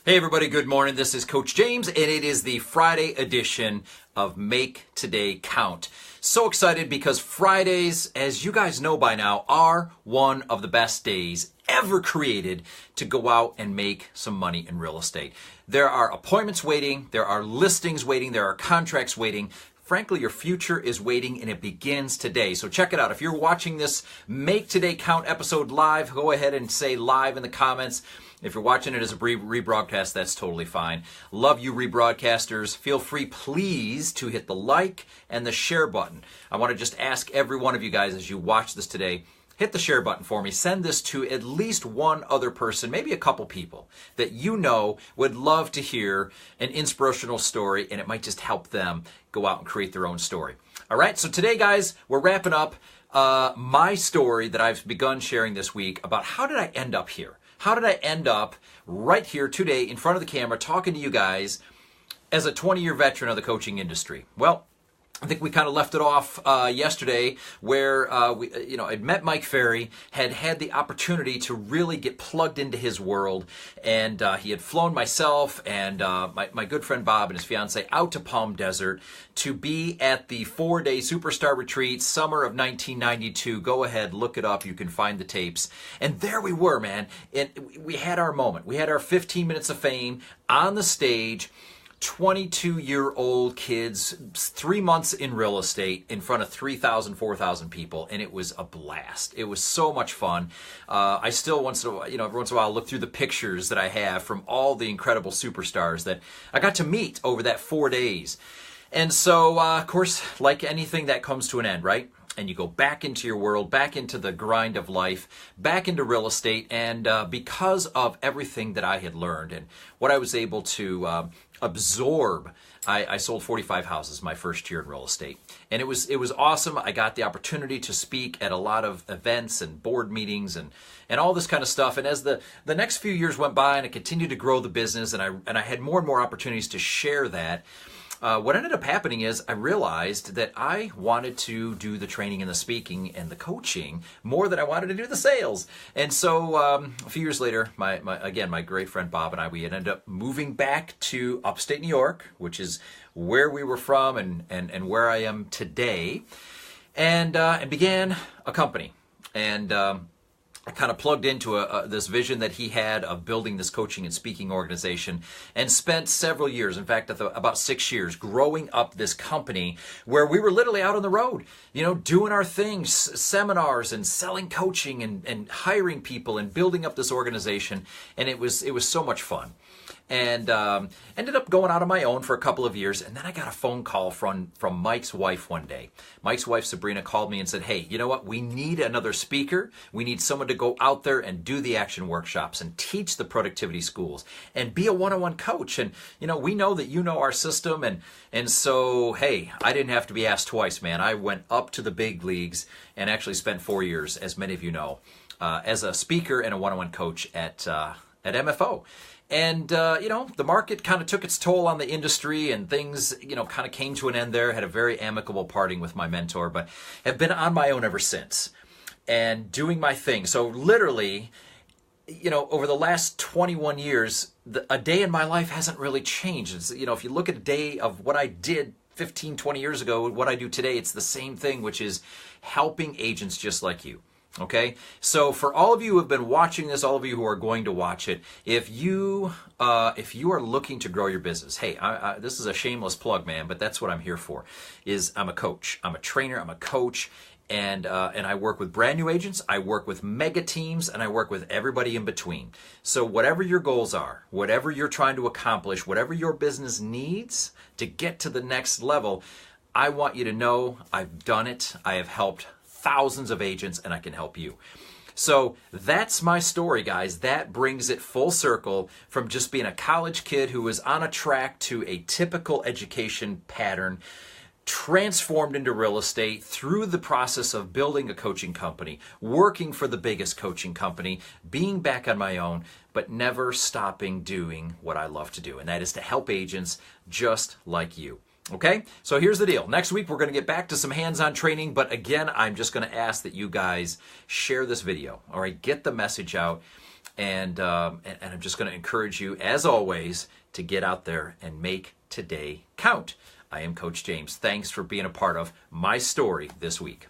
Hey everybody, good morning. This is Coach James and it is the Friday edition of Make Today Count. So excited because Fridays, as you guys know by now, are one of the best days ever created to go out and make some money in real estate. There are appointments waiting, there are listings waiting, there are contracts waiting. Frankly, your future is waiting and it begins today. So check it out. If you're watching this Make Today Count episode live, go ahead and say live in the comments. If you're watching it as a rebroadcast, that's totally fine. Love you rebroadcasters. Feel free, please, to hit the like and the share button. I want to just ask every one of you guys as you watch this today, hit the share button for me. Send this to at least one other person, maybe a couple people that you know would love to hear an inspirational story, and it might just help them go out and create their own story. All right, so today, guys, we're wrapping up my story that I've begun sharing this week about how did I end up here? How did I end up right here today in front of the camera talking to you guys as a 20-year veteran of the coaching industry? Well, I think we kind of left it off yesterday where I'd met Mike Ferry, had the opportunity to really get plugged into his world, and he had flown myself and my good friend Bob and his fiance out to Palm Desert to be at the 4-day Superstar Retreat, summer of 1992. Go ahead, look it up. You can find the tapes. And there we were, man. And we had our moment. We had our 15 minutes of fame on the stage. 22-year-old kids, 3 months in real estate in front of 3,000, 4,000 people, and it was a blast. It was so much fun. I still every once in a while look through the pictures that I have from all the incredible superstars that I got to meet over that 4 days. And so, of course, like anything, that comes to an end, right? And you go back into your world, back into the grind of life, back into real estate. And because of everything that I had learned and what I was able to absorb, I sold 45 houses my first year in real estate. And it was awesome. I got the opportunity to speak at a lot of events and board meetings and all this kind of stuff. And as the next few years went by and I continued to grow the business and I had more and more opportunities to share that, what ended up happening is I realized that I wanted to do the training and the speaking and the coaching more than I wanted to do the sales. And so a few years later, my great friend Bob and I, we ended up moving back to upstate New York, which is where we were from and where I am today, and began a company. And I kind of plugged into this vision that he had of building this coaching and speaking organization and spent several years, in fact, about 6 years, growing up this company where we were literally out on the road, doing our things, seminars and selling coaching and hiring people and building up this organization. And it was so much fun. And ended up going out on my own for a couple of years. And then I got a phone call from Mike's wife one day. Mike's wife, Sabrina, called me and said, hey, you know what? We need another speaker. We need someone to go out there and do the action workshops and teach the productivity schools and be a one-on-one coach. And, we know that you know our system. And so, hey, I didn't have to be asked twice, man. I went up to the big leagues and actually spent 4 years, as many of you know, as a speaker and a one-on-one coach at MFO. And, the market kind of took its toll on the industry and things, kind of came to an end there. Had a very amicable parting with my mentor, but have been on my own ever since and doing my thing. So literally, over the last 21 years, a day in my life hasn't really changed. It's, if you look at a day of what I did 15, 20 years ago, what I do today, it's the same thing, which is helping agents just like you. Okay, so for all of you who have been watching this, all of you who are going to watch it, if you are looking to grow your business, hey, this is a shameless plug, man, but that's what I'm here for. Is I'm a coach, I'm a trainer, I'm a coach, and I work with brand new agents, I work with mega teams, and I work with everybody in between. So whatever your goals are, whatever you're trying to accomplish, whatever your business needs to get to the next level, I want you to know I've done it. I have helped thousands of agents, and I can help you. So that's my story, guys. That brings it full circle from just being a college kid who was on a track to a typical education pattern, transformed into real estate through the process of building a coaching company, working for the biggest coaching company, being back on my own, but never stopping doing what I love to do, and that is to help agents just like you. Okay, so here's the deal. Next week, we're going to get back to some hands-on training, but again, I'm just going to ask that you guys share this video, all right? Get the message out. And I'm just going to encourage you, as always, to get out there and make today count. I am Coach James. Thanks for being a part of my story this week.